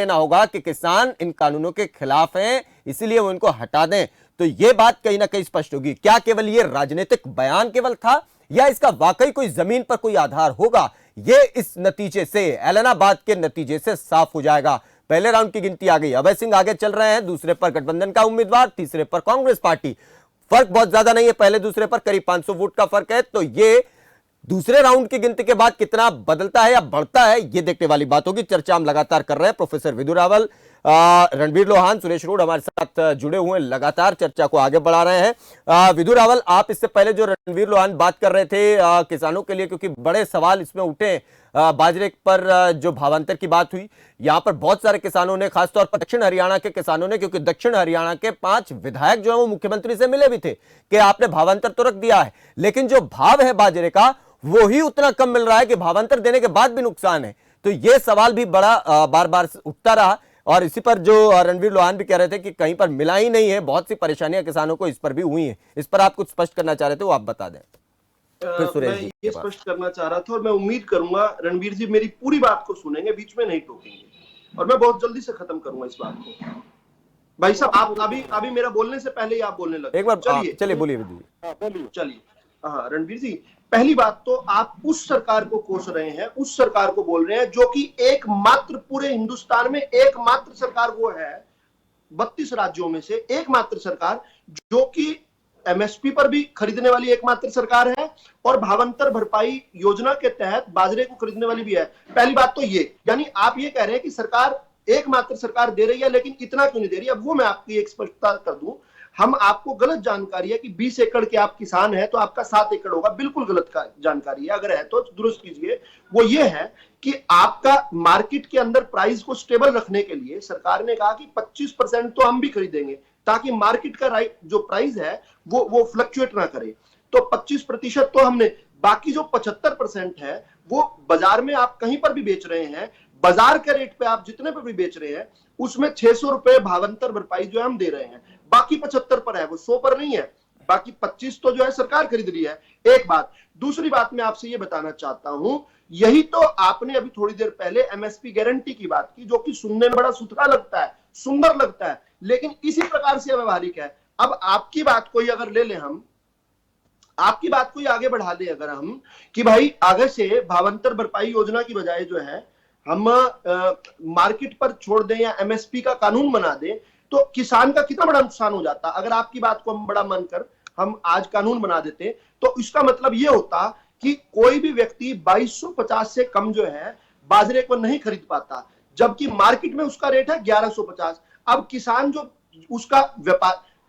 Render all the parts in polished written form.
लेना होगा कि किसान इन कानूनों के खिलाफ हैं, इसलिए वो इनको हटा दें। तो ये बात कहीं ना कहीं स्पष्ट होगी। क्या केवल ये राजनीतिक बयान केवल था या इसका वाकई कोई जमीन पर कोई आधार होगा, ये इस नतीजे से, ऐलनाबाद के नतीजे से साफ हो जाएगा। पहले राउंड की गिनती आ गई, अभय सिंह आगे चल रहे हैं, दूसरे पर गठबंधन का उम्मीदवार, तीसरे पर कांग्रेस पार्टी। फर्क बहुत ज्यादा नहीं है, पहले दूसरे पर करीब 500 वोट का फर्क है। तो ये दूसरे राउंड की गिनती के बाद कितना बदलता है या बढ़ता है, यह देखने वाली बात होगी। चर्चा हम लगातार कर रहे हैं। प्रोफेसर विधु रावल, रणबीर लोहान, सुरेश रोड हमारे साथ जुड़े हुए हैं, लगातार चर्चा को आगे बढ़ा रहे हैं। विधु रावल, आप इससे पहले जो रणबीर लोहान बात कर रहे थे किसानों के लिए, क्योंकि बड़े सवाल इसमें उठे, बाजरे पर जो भावांतर की बात हुई, यहां पर बहुत सारे किसानों ने, खासतौर पर दक्षिण हरियाणा के किसानों ने, क्योंकि दक्षिण हरियाणा के 5 विधायक जो है वो मुख्यमंत्री से मिले भी थे कि आपने भावांतर तो रख दिया है, लेकिन जो भाव है बाजरे का वो ही उतना कम मिल रहा है कि भावांतर देने के बाद भी नुकसान है। तो यह सवाल भी बड़ा बार बार उठता रहा, और इसी पर जो रणबीर लोहान भी कह रहे थे कि कहीं पर मिला ही नहीं है, बहुत सी परेशानियां किसानों को इस पर भी हुई हैं। इस पर आप कुछ स्पष्ट करना चाह रहे थे, वो आप बता दें। मैं ये स्पष्ट करना चाह रहा था, और मैं उम्मीद करूंगा रणबीर जी मेरी पूरी बात को सुनेंगे, बीच में नहीं टोकेंगे, और मैं बहुत जल्दी से खत्म करूंगा इस बात को। भाई साहब, आप अभी मेरा बोलने से पहले ही आप बोलने लगे। एक बार चलिए बोलिए। चलिए, हाँ रणबीर जी, पहली बात तो आप उस सरकार को कोस रहे हैं, उस सरकार को बोल रहे हैं जो कि एकमात्र पूरे हिंदुस्तान में एकमात्र सरकार वो है 32 राज्यों में से एकमात्र सरकार जो कि एमएसपी पर भी खरीदने वाली एकमात्र सरकार है, और भावांतर भरपाई योजना के तहत बाजरे को खरीदने वाली भी है। पहली बात तो ये, यानी आप ये कह रहे हैं कि सरकार एकमात्र सरकार दे रही है, लेकिन इतना क्यों नहीं दे रही है। अब वो मैं आपकी एक स्पष्टता कर दूं, हम आपको गलत जानकारी है कि 20 एकड़ के आप किसान हैं तो आपका 7 एकड़ होगा, बिल्कुल गलत जानकारी है। अगर है तो दुरुस्त कीजिए। वो ये है कि आपका मार्केट के अंदर प्राइस को स्टेबल रखने के लिए सरकार ने कहा कि 25% तो हम भी खरीदेंगे, ताकि मार्केट का जो प्राइस है वो फ्लक्चुएट ना करे। तो 25% तो हमने, बाकी जो 75% है वो बाजार में आप कहीं पर भी बेच रहे हैं, बाजार के रेट पे आप जितने पे भी बेच रहे हैं उसमें 600 रुपए भावांतर भरपाई जो है हम दे रहे हैं। बाकी 75 पर है, वो 100 पर नहीं है। बाकी 25 तो जो है सरकार खरीद रही है। एक बात। दूसरी बात मैं आपसे ये बताना चाहता हूं, यही तो आपने अभी थोड़ी देर पहले एमएसपी गारंटी की बात की, जो कि सुनने में बड़ा सुथरा लगता है, सुंदर लगता है, लेकिन इसी प्रकार से व्यवहारिक है। अब आपकी बात को ही अगर ले लें हम, आपकी बात को ही आगे बढ़ा ले अगर हम, कि भाई आगे से भावांतर भरपाई योजना की बजाय जो है हम मार्केट पर छोड़ दें या एमएसपी का कानून बना दें, तो किसान का कितना बड़ा नुकसान हो जाता। अगर आपकी बात को हम बड़ा मानकर हम आज कानून बना देते, तो इसका मतलब यह होता कि कोई भी व्यक्ति 2250 से कम जो है बाजरे को नहीं खरीद पाता, जबकि मार्केट में उसका रेट है 1150। अब किसान जो उसका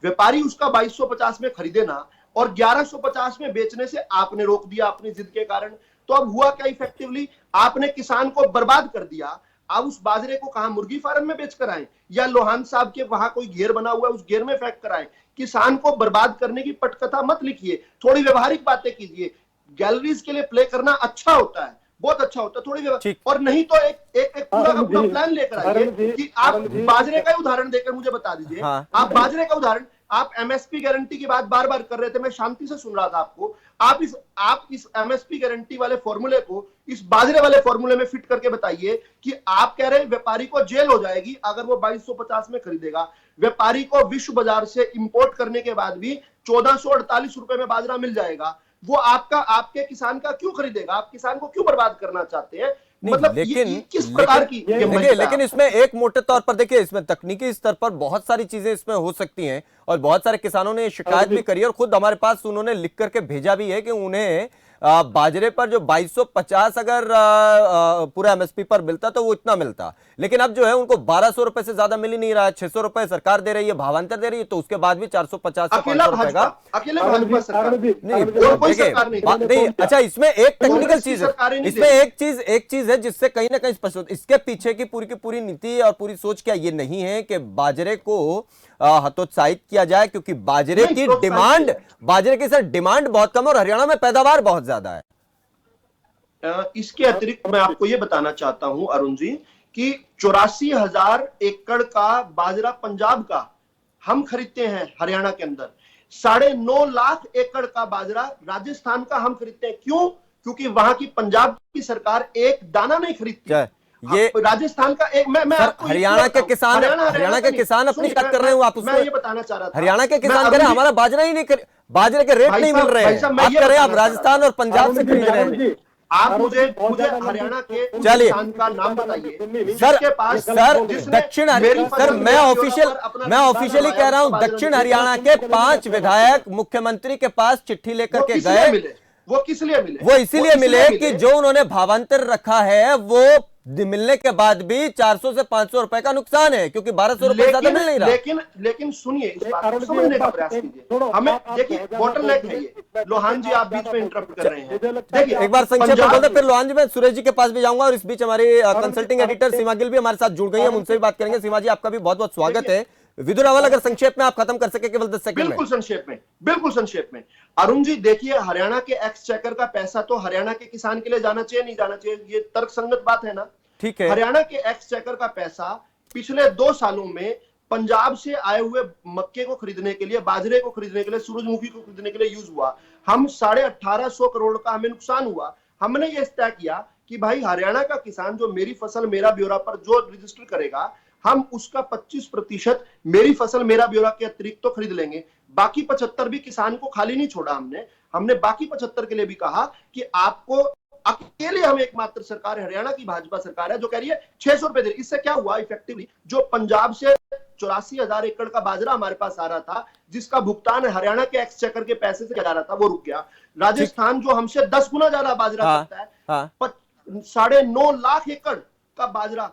व्यापारी उसका 2250 में खरीदे ना, और 1150 में बेचने से आपने रोक दिया अपनी जिद के कारण। तो अब हुआ क्या, इफेक्टिवली आपने किसान को बर्बाद कर दिया। आप उस बाजरे को कहां, मुर्गी फार्म में बेच कर आए, या लोहान साहब के वहां कोई घेर बना हुआ है उस घेर में फेंक कर आए। किसान को बर्बाद करने की पटकथा मत लिखिए, थोड़ी व्यवहारिक बातें कीजिए। गैलरीज के लिए प्ले करना अच्छा होता है, बहुत अच्छा होता है, थोड़ी, और नहीं तो एक पूरा का पूरा प्लान लेकर आइए। कि आप बाजरे का उदाहरण देकर मुझे बता दीजिए। आप बाजरे का उदाहरण, आप एमएसपी गारंटी की बात बार बार कर रहे थे, मैं शांति से सुन रहा था आपको। आप इस एमएसपी गारंटी वाले फॉर्मूले को इस बाजरे वाले फॉर्मूले में फिट करके बताइए कि आप कह रहे हैं व्यापारी को जेल हो जाएगी अगर वो 2250 में खरीदेगा। व्यापारी को विश्व बाजार से इंपोर्ट करने के बाद भी 1448 रुपए में बाजरा मिल जाएगा। वो आपके किसान का क्यों खरीदेगा? आप किसान को क्यों बर्बाद करना चाहते हैं? मतलब लेकिन किस प्रकार की लेकिन इसमें एक मोटे तौर पर देखिए, इसमें तकनीकी स्तर पर बहुत सारी चीजें इसमें हो सकती हैं, और बहुत सारे किसानों ने शिकायत भी करी, और खुद हमारे पास उन्होंने लिख करके भेजा भी है कि उन्हें बाजरे पर जो 2250 अगर पूरा एमएसपी पर मिलता तो वो इतना मिलता, लेकिन अब जो है उनको 1200 रुपए से ज्यादा मिल ही नहीं रहा है। 600 रुपए सरकार दे रही है, भावांतर दे रही है, तो उसके बाद भी 450 से 500 रुपए का। नहीं, अच्छा, इसमें एक टेक्निकल चीज है, इसमें एक चीज है जिससे कहीं ना कहीं स्पष्ट, इसके पीछे की पूरी नीति और पूरी सोच क्या ये नहीं है कि बाजरे को हतोत्साहित किया जाए, क्योंकि बाजरे की सर डिमांड बहुत कम है और हरियाणा में पैदावार बहुत ज्यादा है। इसके अतिरिक्त मैं आपको यह बताना चाहता हूं अरुण जी कि 84,000 एकड़ का बाजरा पंजाब का हम खरीदते हैं हरियाणा के अंदर। 9.5 लाख एकड़ का बाजरा राजस्थान का हम खरीदते हैं। क्यों? क्योंकि वहां की पंजाब की सरकार एक दाना नहीं खरीदती। ये राजस्थान का एक मैं सर, आपको ये हरियाणा के बताऊं, किसान, हरियाणा के नहीं, किसान अपनी सुनिए, शिकायत कर रहे हो आप उसमें। मैं ये बताना चाह रहा था, हरियाणा के मैं किसान कह अरुण रहे हैं जी, हमारा बाजरा ही नहीं बाजरे के रेट भाई नहीं मिल साहब, रहे भाई हैं। साहब, मैं आप ये कह रहे हैं आप बताना चाह रहा राजस्थान था। और पंजाब से खरीद रहे अरुण हैं। जी, आप मुझे हरियाणा के उस चलिए। किसान का नाम बताइए सर, जिसके पास सर जिसने दक्षिण मेरी हरियाणा, सर फसल मैं मेरा ब्यौरा ऑफिशियल पर अपना मैं रिश्ता ऑफिशियली करवाया, कह रहा हूं, उसका बाजरा दक्षिण नहीं हरियाणा के 5 विधायक मुख्यमंत्री के पास चिट्ठी लेकर वो के किस गए। लिए मिले? वो किस लिए मिले? वो इसीलिए मिले कि जो उन्होंने भावांतर रखा है वो मिलने के बाद भी 400 से 500 रुपए का नुकसान है, क्योंकि 1200 रुपए ज्यादा मिल नहीं रहा। लेकिन सुनिए, इस बात को समझने का प्रयास कीजिए। हमें देखिए, बोटलनेक है ये। लोहान जी, आप बीच में इंटरप्ट कर रहे हैं। देखिए, एक बार संक्षेप में बोलते, फिर लोहान जी मैं सुरेश जी के पास भी जाऊंगा, और इस बीच हमारी कंसल्टिंग एडिटर सीमा गिल भी हमारे साथ जुड़ गई है, हम उनसे भी बात करेंगे। सीमा जी, आपका भी बहुत बहुत स्वागत है। विदुर अवल, अगर संक्षेप में आप खत्म कर सके केवल 10 सेकंड में। बिल्कुल संक्षेप में, बिल्कुल संक्षेप में। अरुण जी देखिए, हरियाणा के एक्सचेकर का पैसा तो हरियाणा के किसान के लिए जाना चाहिए, नहीं जाना चाहिए, ये तर्कसंगत बात है ना? ठीक है। हरियाणा के एक्सचेकर का पैसा पिछले 2 सालों में पंजाब से आए हुए मक्के को खरीदने के लिए, बाजरे को खरीदने के लिए, सूरजमुखी को खरीदने के लिए यूज हुआ। हम 1850 करोड़ का हमें नुकसान हुआ। हमने ये तय किया कि भाई हरियाणा का किसान जो मेरी फसल मेरा ब्यौरा पर जो रजिस्टर करेगा, हम उसका 25% मेरी फसल मेरा ब्यौरा के अतिरिक्त तो खरीद लेंगे। बाकी 75 भी किसान को खाली नहीं छोड़ा हमने बाकी 75 के लिए भी कहा कि आपको अकेले हम एकमात्र सरकार है, हरियाणा की भाजपा सरकार है, जो कह रही है 600 रुपए दे रही। इससे क्या हुआ इफेक्टिवली, जो पंजाब से 84,000 एकड़ का बाजरा हमारे पास आ रहा था, जिसका भुगतान हरियाणा के एक्सचेकर के पैसे से जा रहा था, वो रुक गया। राजस्थान जो हमसे 10 गुना ज्यादा बाजरा करता है, 9.5 लाख एकड़ का बाजरा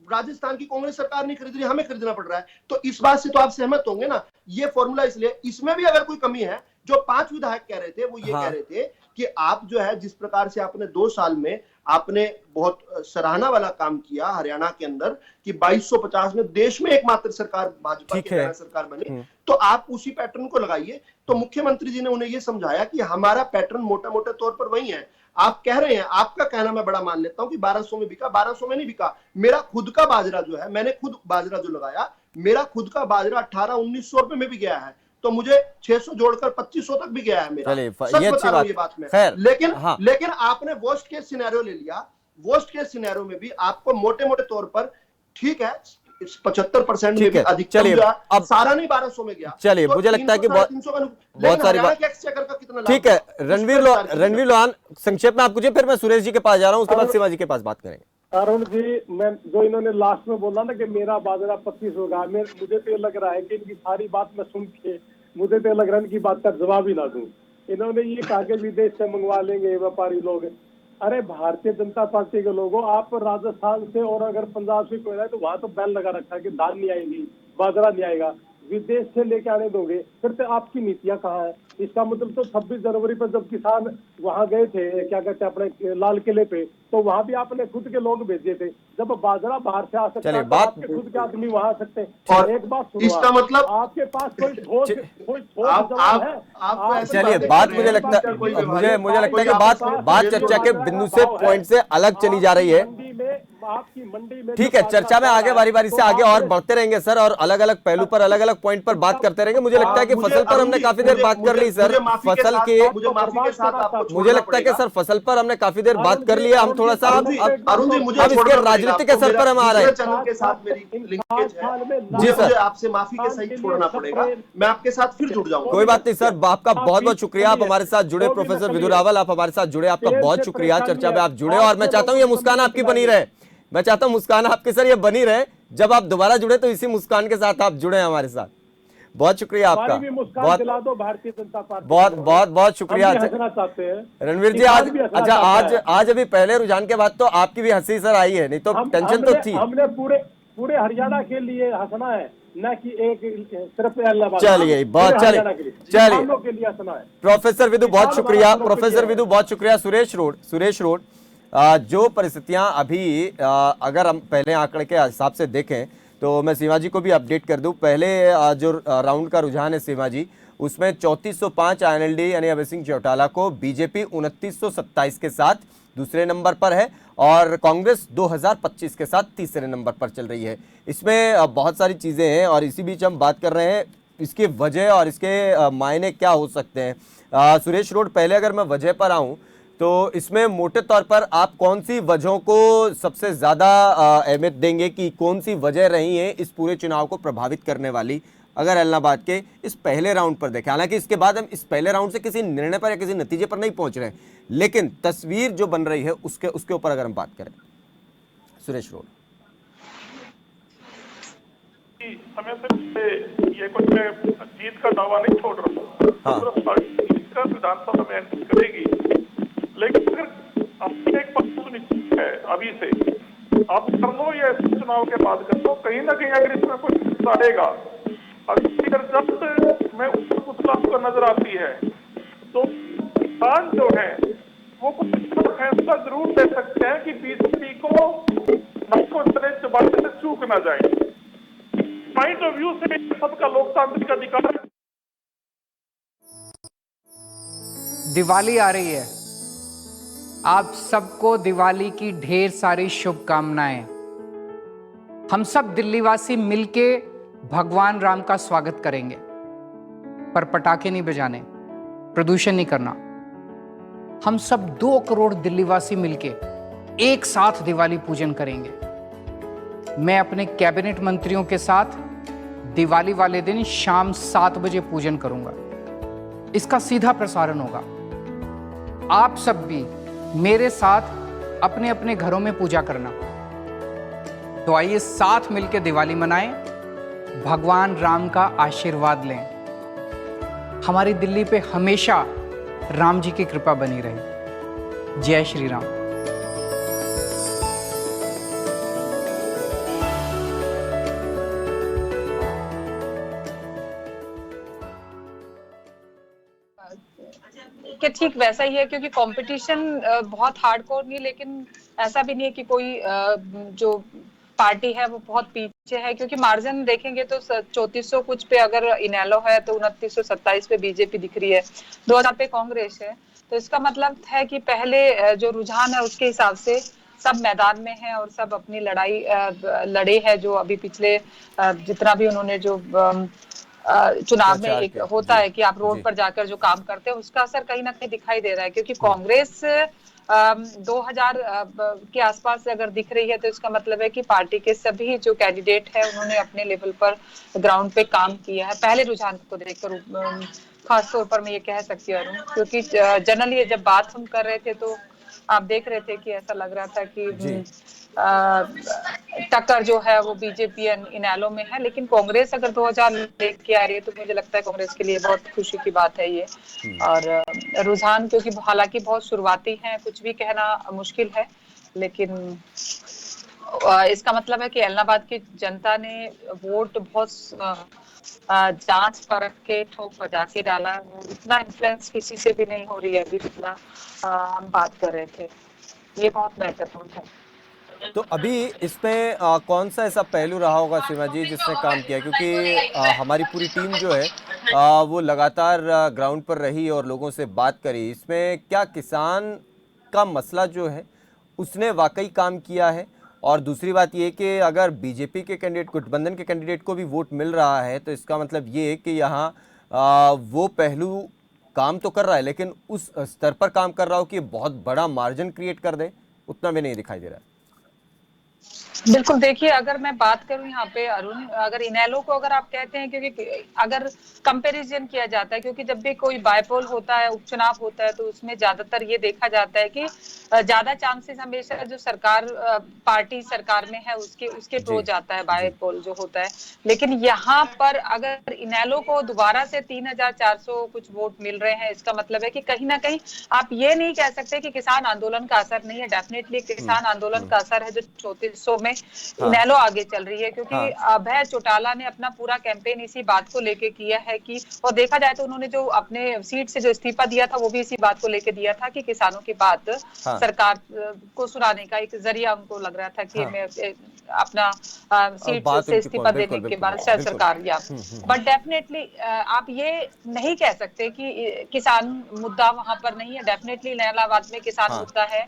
राजस्थान की कांग्रेस सरकार नहीं खरीद रही, हमें खरीदना पड़ रहा है। तो इस बात से तो आप सहमत होंगे ना? ये फॉर्मूला, इसलिए इसमें भी अगर कोई कमी है, जो 5 विधायक कह रहे थे, वो ये कह रहे थे कि आप जो है, जिस प्रकार से आपने 2 साल में आपने बहुत सराहना वाला काम किया हरियाणा के अंदर कि 2250 में देश में एकमात्र सरकार भाजपा की सरकार बनी, तो आप उसी पैटर्न को लगाइए। तो मुख्यमंत्री जी ने उन्हें यह समझाया कि हमारा पैटर्न मोटा मोटे तौर पर वही है। आप कह रहे हैं, आपका कहना मैं बड़ा मान लेता हूं कि 1200 में बिका, 1200 में नहीं बिका। मेरा खुद का बाजरा जो है, मैंने खुद बाजरा जो लगाया, मेरा खुद का बाजरा 1800-1900 रुपए में भी गया है। तो मुझे 600 जोड़कर 2500 तक भी गया है मेरा। सच बता रहा हूं ये बात में। लेकिन आपने वर्स्ट केस सिनेरियो ले लिया। वर्स्ट केस सिनेरियो में भी आपको मोटे मोटे तौर पर ठीक है 75% में भी अधिक, चलिए अब सारा नहीं 1200 में गया। चलिए, तो मुझे लगता है कि बहुत सारी बात, ठीक है। रणवीर लोहान, संक्षेप में आप पूछिए, फिर मैं सुरेश जी के पास जा रहा हूं, उसके बाद सीमा जी के पास बात करेंगे। अरुण जी, मैं जो इन्होंने लास्ट में बोला ना कि मेरा बाजरा 25 होगा, मुझे तो ये लग रहा है कि इनकी सारी बात मैं सुन के मुझे तो लग रहा है इनकी बात का जवाब ही ना दूं। इन्होंने ये कहा कि विदेश से मंगवा लेंगे व्यापारी लोग। अरे भारतीय जनता पार्टी के लोगों, आप राजस्थान से और अगर पंजाब से कोई है तो वहां तो बैन लगा रखा है कि दाल नहीं आएगी, बाजरा नहीं आएगा। विदेश से लेके आने दोगे, फिर तो आपकी नीतियां कहाँ है? इसका मतलब तो 26 जनवरी पर जब किसान वहां गए थे, क्या कहते हैं, अपने लाल किले पे, तो वहां भी आपने खुद के लोग भेजे थे। जब बाजरा बाहर से आ सकता है तो आपके खुद के आदमी वहां आ सकते हैं। और एक बात सुनो, इसका मतलब आपके पास कोई ठोस है। चलिए, बात मुझे लगता है कि बात चर्चा के बिंदु से, पॉइंट से अलग चली जा रही है। आपकी मंडी में ठीक है, चर्चा में आगे बारी बारी से आगे और बढ़ते रहेंगे सर, और अलग अलग पहलू पर, अलग अलग पॉइंट पर बात करते रहेंगे। मुझे लगता है कि फसल पर हमने काफी देर बात कर ली सर, फसल की, मुझे लगता है कि सर फसल पर हमने काफी देर बात कर ली है। हम थोड़ा सा अब इसके राजनीतिक असर पर हम आ रहे हैं। जी सर, आपसे माफी के सही छोड़ना पड़ेगा, मैं आपके साथ फिर जुड़ जाऊंगा। कोई बात नहीं सर, आपका बहुत बहुत शुक्रिया, आप हमारे साथ जुड़े। प्रोफेसर विदुर रावल, आप हमारे साथ जुड़े, आपका बहुत शुक्रिया। चर्चा में आप जुड़े, और मैं चाहता हूँ ये मुस्कान आपकी बनी रहे। मैं चाहता हूं मुस्कान आपके सर ये बनी रहे। जब आप दोबारा जुड़े तो इसी मुस्कान के साथ आप जुड़े हमारे साथ। बहुत शुक्रिया आपका, भारतीय जनता पार्टी, बहुत बहुत बहुत शुक्रिया रणवीर जी। आज अच्छा, आज अभी पहले रुझान के बाद तो आपकी भी हंसी सर आई है, नहीं तो टेंशन तो थी। हमने पूरे हरियाणा के लिए हंसना है, न कि एक सिर्फ इलाहाबाद। चलिए, बहुत चलिए। प्रोफेसर विदु बहुत शुक्रिया, प्रोफेसर विदु बहुत शुक्रिया। सुरेश रोड, जो परिस्थितियां अभी अगर हम पहले आंकड़े के हिसाब से देखें तो मैं सीमा जी को भी अपडेट कर दूं। पहले जो राउंड का रुझान है सीमा जी, उसमें 3405 आईएनएलडी यानी अभय सिंह चौटाला को बीजेपी 2927 के साथ दूसरे नंबर पर है, और कांग्रेस 2025 के साथ तीसरे नंबर पर चल रही है। इसमें बहुत सारी चीज़ें हैं, और इसी बीच हम बात कर रहे हैं इसकी वजह और इसके मायने क्या हो सकते हैं। सुरेश रोड, पहले अगर मैं वजह पर आऊँ तो इसमें मोटे तौर पर आप कौन सी वजहों को सबसे ज्यादा अहमियत देंगे कि कौन सी वजह रही है इस पूरे चुनाव को प्रभावित करने वाली, अगर ऐलनाबाद के इस पहले राउंड पर देखें? हालांकि इसके बाद हम इस पहले राउंड से किसी निर्णय पर या किसी नतीजे पर नहीं पहुंच रहे, लेकिन तस्वीर जो बन रही है उसके ऊपर अगर हम बात करें। सुरेश रोड। समय से ये कुछ जीत का दावा नहीं छोड़ रहा, कांग्रेस पार्टी जीत का विधानसभा में एंट्री करेगी, लेकिन अगर अपनी एक बात सुनिश्चित है अभी से, आप कर लो या चुनाव के बाद कर लो, कहीं ना कहीं अगर इसमें कुछ आएगा, अगर जब मैं उस पुतला को नजर आती है तो किसान जो है वो कुछ फैसला जरूर ले सकते हैं कि बीजेपी को चबाने से चूक ना जाए। पॉइंट ऑफ व्यू से सबका लोकतांत्रिक अधिकार। दिवाली आ रही है, आप सबको दिवाली की ढेर सारी शुभकामनाएं। हम सब दिल्लीवासी मिलके भगवान राम का स्वागत करेंगे, पर पटाखे नहीं बजाने, प्रदूषण नहीं करना। हम सब 2 करोड़ दिल्लीवासी मिलके एक साथ दिवाली पूजन करेंगे। मैं अपने कैबिनेट मंत्रियों के साथ दिवाली वाले दिन शाम 7 बजे पूजन करूंगा। इसका सीधा प्रसारण होगा। आप सब भी मेरे साथ अपने अपने घरों में पूजा करना। तो आइए साथ मिलकर दिवाली मनाएं, भगवान राम का आशीर्वाद लें। हमारी दिल्ली पे हमेशा राम जी की कृपा बनी रहे। जय श्री राम। कि ठीक वैसा ही है, क्योंकि कंपटीशन बहुत हार्डकोर नहीं, लेकिन ऐसा भी नहीं है कि कोई जो पार्टी है वो बहुत पीछे है, क्योंकि मार्जिन देखेंगे तो 3400 कुछ पे अगर इनेलो है तो 2927 पे बीजेपी दिख रही है, 2000 पे कांग्रेस है। तो इसका मतलब है कि पहले जो रुझान है उसके हिसाब से सब मैदान में है और सब अपनी लड़ाई लड़े है। जो अभी पिछले जितना भी उन्होंने जो चुनाव में एक होता है कि आप रोड पर जाकर जो काम करते हैं, उसका असर कहीं ना कहीं दिखाई दे रहा है। क्योंकि कांग्रेस 2000 के आसपास अगर दिख रही है तो इसका मतलब है कि पार्टी के सभी जो कैंडिडेट है उन्होंने अपने लेवल पर ग्राउंड पे काम किया है। पहले रुझान को देखकर खास तौर पर मैं ये कह सकती हूँ, क्योंकि जनरली जब बात हम कर रहे थे तो आप देख रहे थे कि ऐसा लग रहा था कि टक्कर जो है वो बीजेपी इनेलो में है। लेकिन कांग्रेस अगर 2000 लेके आ रही है तो मुझे लगता है कांग्रेस के लिए बहुत खुशी की बात है ये। और रुझान क्योंकि हालांकि बहुत शुरुआती है, कुछ भी कहना मुश्किल है, लेकिन इसका मतलब है कि ऐलनाबाद की जनता ने वोट बहुत जांच परख के ठोक बजा के डाला। इतना इन्फ्लुएंस किसी से भी नहीं हो रही है अभी जितना हम बात कर रहे थे। ये बहुत महत्वपूर्ण है। तो अभी इसमें कौन सा ऐसा पहलू रहा होगा सीमा जी जिसने काम किया? क्योंकि हमारी पूरी टीम जो है वो लगातार ग्राउंड पर रही और लोगों से बात करी। इसमें क्या किसान का मसला जो है उसने वाकई काम किया है? और दूसरी बात ये कि अगर बीजेपी के कैंडिडेट, गठबंधन के कैंडिडेट को भी वोट मिल रहा है तो इसका मतलब ये कि यहाँ वो पहलू काम तो कर रहा है, लेकिन उस स्तर पर काम कर रहा हो कि बहुत बड़ा मार्जिन क्रिएट कर दे, उतना भी नहीं दिखाई दे रहा है। बिल्कुल, देखिए अगर मैं बात करूं यहाँ पे अरुण, अगर इनेलो को अगर आप कहते हैं, क्योंकि अगर कंपैरिजन किया जाता है, क्योंकि जब भी कोई बायपोल होता है, उपचुनाव होता है, तो उसमें ज्यादातर ये देखा जाता है कि ज्यादा चांसेस हमेशा जो सरकार पार्टी सरकार में है उसके प्रो जाता है बायपोल जो होता है। लेकिन यहाँ पर अगर इनेलो को दोबारा से 3400 कुछ वोट मिल रहे हैं, इसका मतलब है कि कहीं ना कहीं आप ये नहीं कह सकते कि किसान आंदोलन का असर नहीं है। डेफिनेटली किसान आंदोलन का असर है जो 3400 में इनेलो आगे चल रही है, क्योंकि अभय चौटाला ने अपना पूरा कैंपेन इसी बात को लेके किया है कि, और देखा जाए तो उन्होंने जो अपने सीट से जो इस्तीफा दिया था वो भी इसी बात को लेके दिया था कि किसानों की बात सरकार को सुनाने का एक जरिया उनको लग रहा था कि मैं अपना सीट से इस्तीफा देने के बाद शायद सरकार या बट डेफिनेटली आप ये नहीं कह सकते कि किसान मुद्दा वहां पर नहीं है। डेफिनेटली इलाहाबाद में किसान मुद्दा है,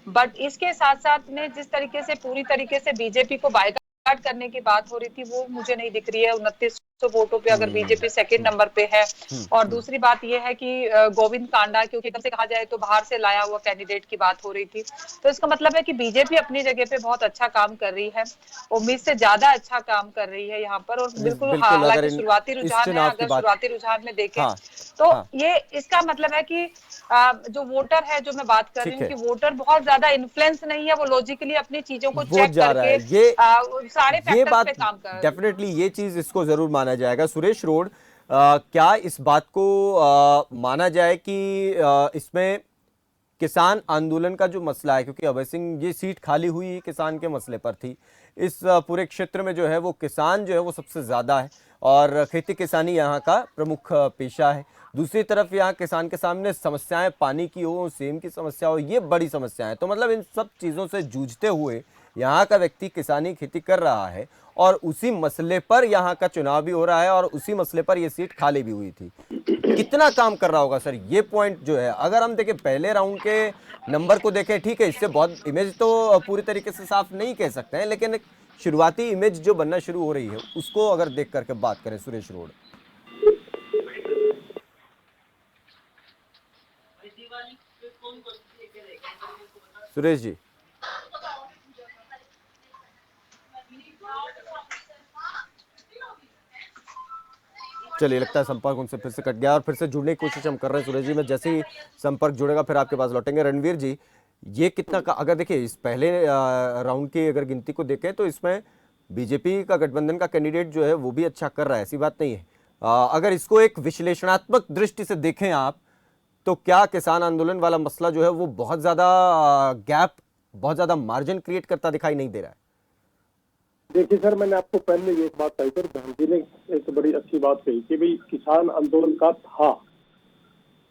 बट इसके साथ साथ में जिस तरीके से पूरी तरीके से बीजेपी को बायकॉट करने की बात हो रही थी वो मुझे नहीं दिख रही है। 29 वोटों पे अगर बीजेपी सेकंड नंबर पे है। और दूसरी बात ये है कि गोविंद कांडा, क्योंकि एकदम से कहा जाए तो बाहर से लाया हुआ कैंडिडेट की बात हो रही थी, तो इसका मतलब है कि बीजेपी अपनी जगह पे बहुत अच्छा काम कर रही है, उम्मीद से ज्यादा अच्छा काम कर रही है यहाँ पर। और बिल्कुल बिल्कुल, अगर हालांकि शुरुआती इस रुझान है, चुनाव की अगर बात, शुरुआती रुझान में देखें हाँ तो हाँ, ये इसका मतलब है कि जो वोटर है, जो मैं बात कर रही ठीक हूँ है, कि वोटर बहुत ज्यादा इन्फ्लुएंस नहीं है, वो लॉजिकली अपनी चीजों को वो चेक जा रहा करके है, सारे ये फैक्टर्स बात पे काम कर। डेफिनेटली, ये चीज इसको जरूर माना जाएगा। सुरेश रोड, क्या इस बात को माना जाए कि इसमें किसान आंदोलन का जो मसला है, क्योंकि अभय सिंह, ये सीट खाली हुई किसान के मसले पर थी, इस पूरे क्षेत्र में जो है वो किसान जो है वो सबसे ज्यादा है और खेती किसानी यहाँ का प्रमुख पेशा है। दूसरी तरफ यहाँ किसान के सामने समस्याएं, पानी की हो, सेम की समस्या हो, ये बड़ी समस्याएं, तो मतलब इन सब चीज़ों से जूझते हुए यहाँ का व्यक्ति किसानी खेती कर रहा है और उसी मसले पर यहाँ का चुनाव भी हो रहा है और उसी मसले पर यह सीट खाली भी हुई थी। कितना काम कर रहा होगा सर, ये पॉइंट जो है, अगर हम देखें पहले राउंड के नंबर को देखें, ठीक है, इससे बहुत इमेज तो पूरी तरीके से साफ नहीं कह सकते हैं, लेकिन एक शुरुआती इमेज जो बनना शुरू हो रही है उसको अगर देख करके बात करें, सुरेश रोड। सुरेश जी, चलिए, लगता है संपर्क उनसे फिर से कट गया और फिर से जुड़ने की कोशिश हम कर रहे हैं सुरेश जी। मैं जैसे ही संपर्क जुड़ेगा फिर आपके पास लौटेंगे। रणवीर जी, ये कितना का, अगर देखिए इस पहले राउंड की अगर गिनती को देखें तो इसमें बीजेपी का गठबंधन का कैंडिडेट जो है वो भी अच्छा कर रहा है, ऐसी बात नहीं है। अगर इसको एक विश्लेषणात्मक दृष्टि से देखें आप, तो क्या किसान आंदोलन वाला मसला जो है वो बहुत ज्यादा गैप, बहुत ज्यादा मार्जिन क्रिएट करता दिखाई नहीं दे रहा है? देखिए सर, मैंने आपको पहले ये एक बात कही सर, बहन जी ने एक बड़ी अच्छी बात कही कि भाई किसान आंदोलन का था,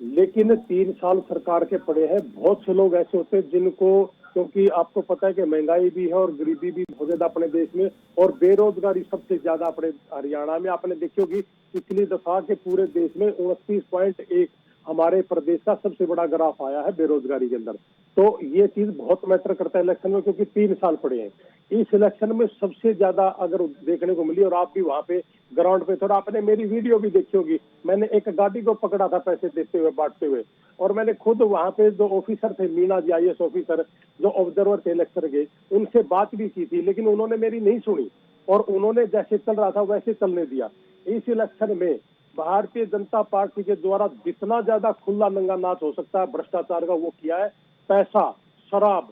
लेकिन 3 साल सरकार के पड़े हैं। बहुत से लोग ऐसे होते हैं जिनको, क्योंकि आपको पता है कि महंगाई भी है और गरीबी भी बहुत ज्यादा अपने देश में, और बेरोजगारी सबसे ज्यादा अपने हरियाणा में। आपने देखी होगी पिछली दफा के पूरे देश में 29.1 हमारे प्रदेश का सबसे बड़ा ग्राफ आया है बेरोजगारी के अंदर। तो ये चीज बहुत मैटर करता है इलेक्शन में, क्योंकि 3 साल पड़े हैं। इस इलेक्शन में सबसे ज्यादा अगर देखने को मिली, और आप भी वहां पे ग्राउंड पे थे और आपने मेरी वीडियो भी देखी होगी, मैंने एक गाड़ी को पकड़ा था पैसे देते हुए, बांटते हुए, और मैंने खुद वहां पे जो ऑफिसर थे, मीना जी IAS ऑफिसर जो ऑब्जर्वर थे इलेक्शन के, उनसे बात भी की थी, लेकिन उन्होंने मेरी नहीं सुनी और उन्होंने जैसे चल रहा था वैसे चलने दिया। इस इलेक्शन में भारतीय जनता पार्टी के द्वारा जितना ज्यादा खुला नंगा नाच हो सकता है भ्रष्टाचार का, वो किया है। पैसा, शराब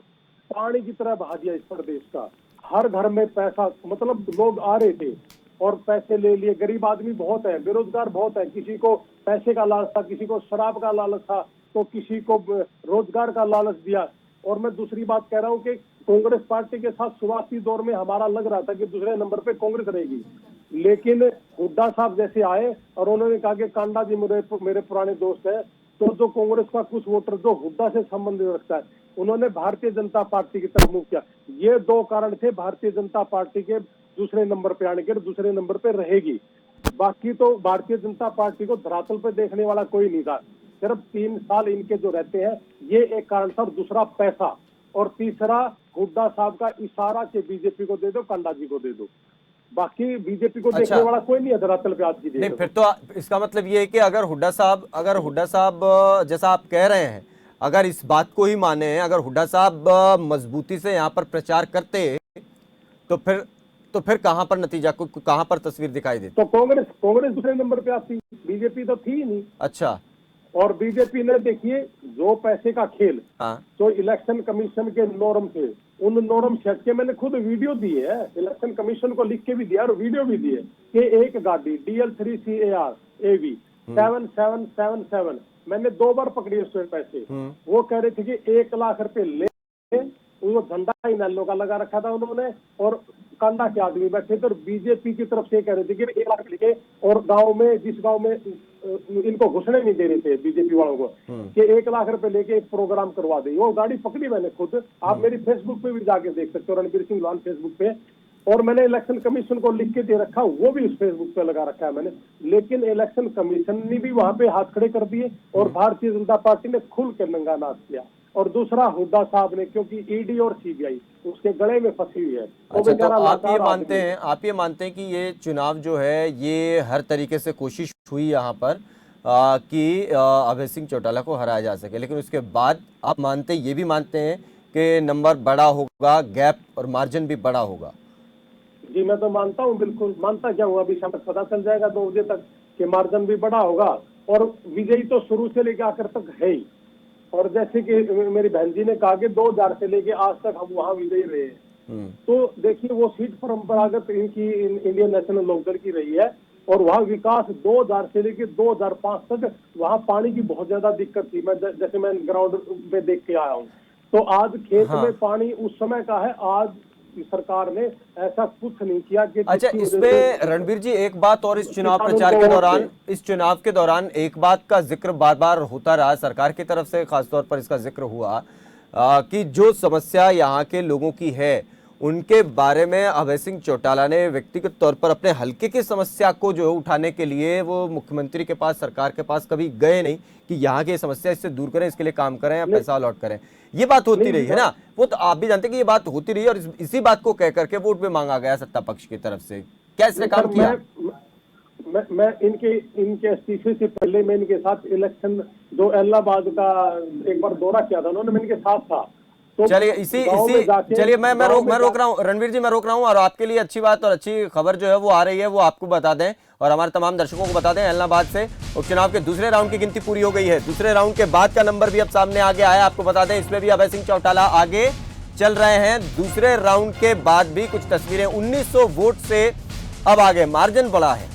पानी की तरह बहा दिया इस प्रदेश का। हर घर में पैसा, मतलब लोग आ रहे थे और पैसे ले लिए। गरीब आदमी बहुत है, बेरोजगार बहुत है, किसी को पैसे का लालच था, किसी को शराब का लालच था, तो किसी को रोजगार का लालच दिया। और मैं दूसरी बात कह रहा हूँ कि कांग्रेस पार्टी के साथ शुरुआती दौर में हमारा लग रहा था कि दूसरे नंबर पे कांग्रेस रहेगी, लेकिन हुड्डा साहब जैसे आए और उन्होंने कहा कि कांडा जी मेरे पुराने दोस्त हैं, तो जो कांग्रेस का कुछ वोटर जो हुड्डा से संबंध रखता है, उन्होंने भारतीय जनता पार्टी की तरफ मुंह किया। ये 2 कारण थे भारतीय जनता पार्टी के दूसरे नंबर पे आने के, दूसरे नंबर पे रहेगी। बाकी तो भारतीय जनता पार्टी को धरातल पे देखने वाला कोई नहीं था। सिर्फ 3 साल इनके जो रहते हैं, ये एक कारण था, और दूसरा पैसा, और तीसरा हुड्डा साहब का इशारा के बीजेपी को दे दो, कांडा जी को दे दो। बाकी बीजेपी को देखने वाला कोई नहीं है धरातल पे आज की डेट में। नहीं, फिर तो इसका मतलब ये है कि अगर हुड्डा साहब जैसा आप कह रहे हैं, अगर इस बात को ही माने, अगर हुड्डा साहब मजबूती से यहाँ पर प्रचार करते तो फिर कहां पर नतीजा, कहां पर तस्वीर दिखाई देती? तो कांग्रेस दूसरे नंबर पे आती, बीजेपी तो थी ही नहीं। अच्छा। और बीजेपी ने देखिए जो पैसे का खेल, हाँ, जो इलेक्शन कमीशन के नॉर्म थे, उन नॉर्म सेट के मैंने खुद वीडियो दिए है, इलेक्शन कमीशन को लिख के भी दिया और वीडियो भी दिए कि एक गाड़ी DL3CAR AV 7777 मैंने 2 बार पकड़ी उसमें पैसे। वो कह रहे थे कि 1 लाख रुपए ले, वो झंडा इनेलो का लगा रखा था उन्होंने, और कांडा के आदमी बैठे थे और बीजेपी की तरफ से कह रहे थे कि 1 लाख लेके, और गांव में, जिस गांव में इनको घुसने नहीं दे रहे थे बीजेपी वालों को, कि 1 लाख रुपए लेके एक प्रोग्राम करवा दे। वो गाड़ी पकड़ी मैंने खुद, आप मेरी फेसबुक पे भी जाके देख सकते हो, रणबीर सिंह लोहान फेसबुक पे, और मैंने इलेक्शन कमीशन को लिख के दे रखा, वो भी उस फेसबुक पे लगा रखा है मैंने। लेकिन इलेक्शन कमीशन ने भी वहां पे हाथ खड़े कर दिए और भारतीय जनता पार्टी ने खुल के नंगा नाच किया। और दूसरा हुड्डा साहब ने, क्योंकि ईडी और सीबीआई उसके गले में फंसी हुई है। अच्छा, तो बेचारा आप ये लाचार मानते आदमी है। हैं, आप ये मानते हैं कि ये चुनाव जो है ये हर तरीके से कोशिश हुई यहाँ पर कि अभय सिंह चौटाला को हराया जा सके, लेकिन उसके बाद आप मानते, ये भी मानते हैं कि नंबर बड़ा होगा, गैप और मार्जिन भी बड़ा होगा? जी मैं तो मानता हूँ, बिल्कुल मानता क्या हूँ। अभी शाम तक पता चल जाएगा 2 बजे तक कि मार्जिन भी बड़ा होगा, और विजयी तो शुरू से लेकर आखिर तक है ही। और जैसे कि मेरी बहन जी ने कहा कि 2000 से लेके आज तक हम वहाँ विजयी रहे हैं, तो देखिए वो सीट परंपरागत इनकी इंडियन नेशनल लोकदल की रही है, और वहाँ विकास 2000 से लेके 2005 तक वहाँ पानी की बहुत ज्यादा दिक्कत थी। मैं जैसे मैं ग्राउंड पे देख के आया हूँ, तो आज खेत में पानी उस समय का है, आज सरकार ने ऐसा कुछ नहीं किया कि। अच्छा, इसमें रणवीर जी एक बात और, इस चुनाव प्रचार के दौरान, इस चुनाव के दौरान एक बात का जिक्र बार बार होता रहा, सरकार की तरफ से खासतौर पर इसका जिक्र हुआ कि जो समस्या यहाँ के लोगों की है उनके बारे में अभय सिंह चौटाला ने व्यक्तिगत तौर पर अपने हल्के की समस्या को जो उठाने के लिए वो मुख्यमंत्री के पास, सरकार के पास कभी गए नहीं कि यहाँ की समस्या इससे दूर करें, इसके लिए काम करें या पैसा अलॉट करें। ये बात होती रही है ना, वो तो आप भी जानते हैं कि ये बात होती रही है, और इसी बात को कह करके वोट भी मांगा गया सत्ता पक्ष की तरफ से। क्या इसने काम किया? मैं इनके इस्तीफे से पहले मैं इनके साथ इलेक्शन जो इलाहाबाद का एक बार दौरा किया था उन्होंने, मैं इनके साथ था। तो चलिए चलिए मैं रोक रहा हूँ रणवीर जी, मैं रोक रहा हूँ, और आपके लिए अच्छी बात और अच्छी खबर जो है वो आ रही है, वो आपको बता दें और हमारे तमाम दर्शकों को बता दें। इलाहाबाद से उपचुनाव के दूसरे राउंड की गिनती पूरी हो गई है। दूसरे राउंड के बाद का नंबर भी अब सामने आ गया है, आपको बता दें इसमें भी अभय सिंह चौटाला आगे चल रहे हैं। दूसरे राउंड के बाद भी कुछ तस्वीरें 1900 वोट से अब आगे, मार्जिन बड़ा है।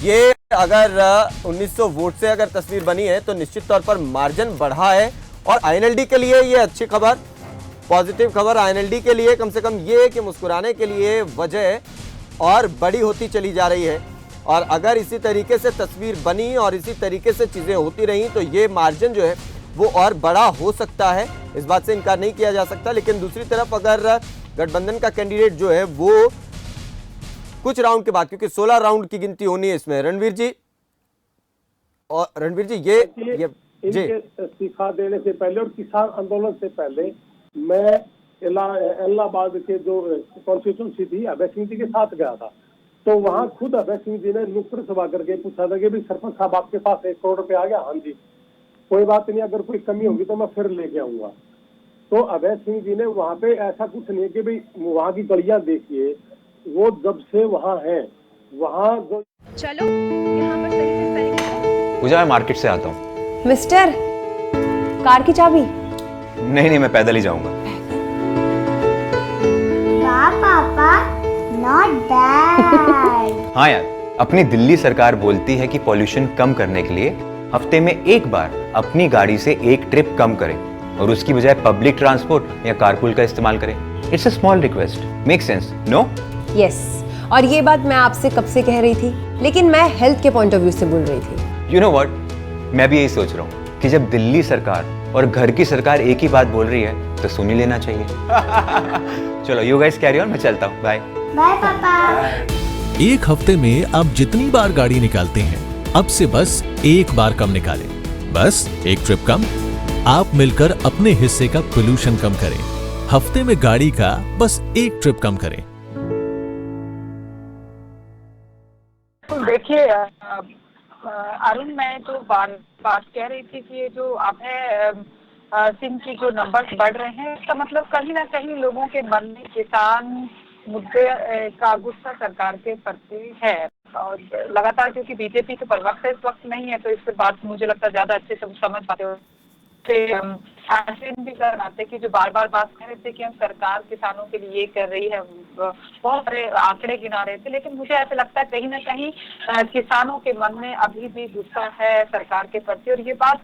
ये अगर 1900 वोट से अगर तस्वीर बनी है तो निश्चित तौर पर मार्जिन बढ़ा है, और आईएनएलडी के लिए ये अच्छी खबर, पॉजिटिव खबर आईएनएलडी के लिए कम से कम ये कि मुस्कुराने के लिए वजह और बड़ी होती चली जा रही है। और अगर इसी तरीके से तस्वीर बनी और इसी तरीके से चीजें होती रही तो ये मार्जिन जो है वो और बड़ा हो सकता है, इस बात से इनकार नहीं किया जा सकता। लेकिन दूसरी तरफ अगर गठबंधन का कैंडिडेट जो है वो कुछ राउंड के बाद, क्योंकि 16 राउंड की गिनती होनी है इसमें, रणवीर जी ये जी इस्तीफा देने से पहले और किसान आंदोलन से पहले मैं इलाहाबाद के जो कॉन्स्टिट्यूंसी थी अभय सिंह जी के साथ गया था। तो वहाँ खुद अभय सिंह जी ने नुक्कड़ सभा करके पूछा था कि भाई सरपंच साहब आपके पास 1 करोड़ रुपए आ गया? हाँ जी, कोई बात नहीं, अगर कोई कमी होगी तो मैं फिर लेके आऊंगा। तो अभय सिंह जी ने वहाँ पे ऐसा कुछ नहीं कि भाई वहाँ की गलियां देखिए, वो जब से वहाँ है वहाँ जो चलो यहाँ पर सही से स्पेलिंग। पूजा, मैं मार्केट से आता हूँ। मिस्टर, कार की चाबी? नहीं, मैं पैदल ही जाऊंगा। पापा, not bad। हाँ यार, अपनी दिल्ली सरकार बोलती है कि पॉल्यूशन कम करने के लिए हफ्ते में एक बार अपनी गाड़ी से एक ट्रिप कम करें और उसकी बजाय पब्लिक ट्रांसपोर्ट या कारपूल का इस्तेमाल करें। It's a small request, make sense, no? Yes, और ये बात मैं आपसे कब से कह रही थी, लेकिन मैं हेल्थ के पॉइंट ऑफ व्यू से बोल रही थी। यू नो व्हाट, मैं भी यही सोच रहा हूँ कि जब दिल्ली सरकार और घर की सरकार एक ही बात बोल रही है तो सुन ही लेना चाहिए। चलो यू गाइस कैरी ऑन, मैं चलता हूँ, बाय बाय पापा। एक हफ्ते में आप जितनी बार गाड़ी निकालते हैं अब से बस एक बार कम निकालें। बस एक ट्रिप कम, आप मिलकर अपने हिस्से का पोल्यूशन कम करें। हफ्ते में गाड़ी का बस एक ट्रिप कम करें। देखिए अरुण, मैं तो बात कह रही थी कि ये जो अभय सिंह की जो नंबर बढ़ रहे हैं, इसका मतलब कहीं ना कहीं लोगों के मन में किसान मुद्दे का गुस्सा सरकार के प्रति है। और लगातार क्योंकि बीजेपी तो प्रवक्ता इस वक्त नहीं है, तो इस पर बात मुझे लगता है ज्यादा अच्छे से समझ पाते हो। भी कर पाते कि जो बार बार बात कर रहे थे कि हम सरकार किसानों के लिए ये कर रही है, बहुत सारे आंकड़े गिना रहे थे, लेकिन मुझे ऐसा लगता है कहीं ना कहीं किसानों के मन में अभी भी गुस्सा है सरकार के प्रति। और ये बात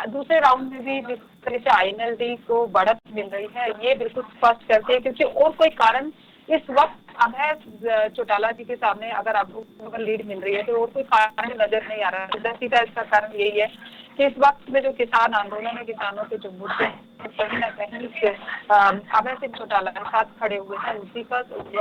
दूसरे राउंड में भी जिस तरह से आईएनएलडी को बढ़त मिल रही है ये बिल्कुल स्पष्ट करते हैं, क्योंकि और कोई कारण इस वक्त अभय चौटाला जी के सामने अगर लीड मिल रही है तो और कोई कारण नजर नहीं आ रहा है। सीधा इसका कारण यही है कि इस वक्त में जो किसान आंदोलन है, किसानों के जो मुद्दे कहीं ना कहीं अभय सिंह चौटाला के साथ खड़े हुए हैं, उसी का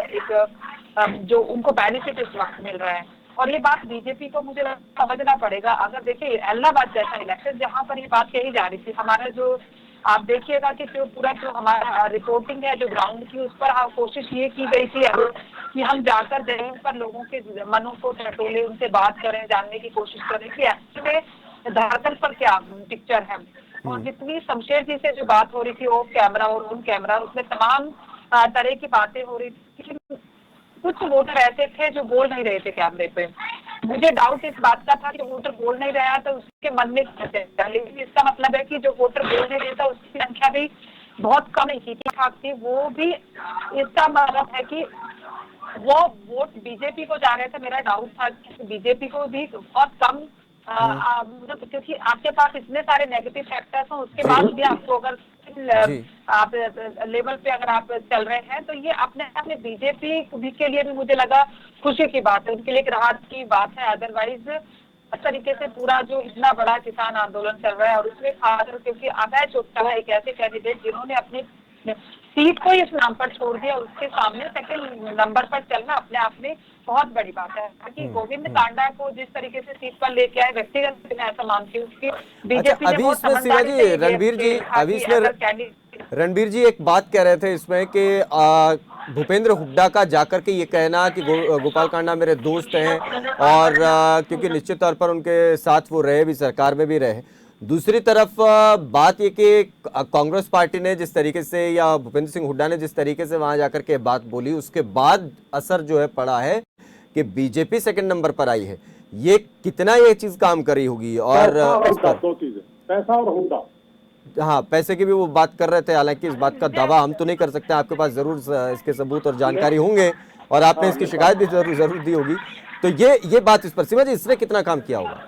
एक जो उनको बेनिफिट इस वक्त मिल रहा है। और ये बात बीजेपी को मुझे समझना पड़ेगा। अगर देखिए इलाहाबाद जैसा इलेक्शन जहाँ पर ये बात कही जा रही थी, हमारा जो आप देखिएगा कि जो पूरा जो हमारा रिपोर्टिंग है जो ग्राउंड की, उस पर कोशिश ये की गई थी कि हम जाकर जमीन पर लोगों के मनों को टटोले, उनसे बात करें, जानने की कोशिश करें कि एक्चुअली में धरातल पर क्या पिक्चर है। और जितनी शमशेर जी से जो बात हो रही थी ऑफ कैमरा और ऑन कैमरा, उसमें तमाम तरह की बातें हो रही थी। कुछ वोटर ऐसे थे जो बोल नहीं रहे थे कैमरे पे। मुझे डाउट इस बात का था कि वोटर बोल नहीं रहा तो उसके मन में क्या, लेकिन इसका मतलब है कि जो वोटर बोल नहीं रहा था उसकी संख्या भी बहुत कम नहीं थी, ठीक-ठाक थी। वो भी इसका मतलब है कि वो वोट बीजेपी को जा रहे थे। मेरा डाउट था कि बीजेपी को भी बहुत कम, मतलब क्योंकि आपके पास इतने सारे नेगेटिव फैक्टर्स हैं, उसके बाद भी आपको अगर आप लेवल पे अगर आप चल रहे हैं तो ये अपने बीजेपी के लिए भी मुझे लगा खुशी की बात है, उनके लिए एक राहत की बात है। अदरवाइज इस तरीके से पूरा जो इतना बड़ा किसान आंदोलन चल रहा है और उसमें खासकर क्योंकि अभय चोटाला एक ऐसे कैंडिडेट जिन्होंने अपनी सीट को इस नाम पर छोड़ दिया, उसके सामने सेकंड नंबर पर चलना अपने आप में बहुत बड़ी बात है। कि गोविंद कांडा को जिस तरीके से सीट पर लेके आए, व्यक्तिगत मैं ऐसा मानती हूँ कि बीजेपी ने बहुत समझदारी से रणबीर जी एक बात कह रहे थे इसमें कि भूपेंद्र हुड्डा का जाकर के ये कहना कि गोपाल कांडा मेरे दोस्त हैं और क्योंकि निश्चित तौर पर उनके साथ वो रहे भी, सरकार में भी रहे। दूसरी तरफ बात ये कि कांग्रेस पार्टी ने जिस तरीके से या भूपेंद्र सिंह हुड्डा ने जिस तरीके से वहां जाकर के बात बोली, उसके बाद असर जो है पड़ा है कि बीजेपी सेकंड नंबर पर आई है। ये कितना ये चीज काम करी होगी? और दो चीजें, पैसा और हुड्डा। हाँ, पैसे की भी वो बात कर रहे थे, हालांकि इस बात का दावा हम तो नहीं कर सकते, आपके पास जरूर इसके सबूत और जानकारी होंगे और आपने इसकी शिकायत भी जरूर दी होगी। तो ये बात इस पर, सीमा जी इसने कितना काम किया होगा?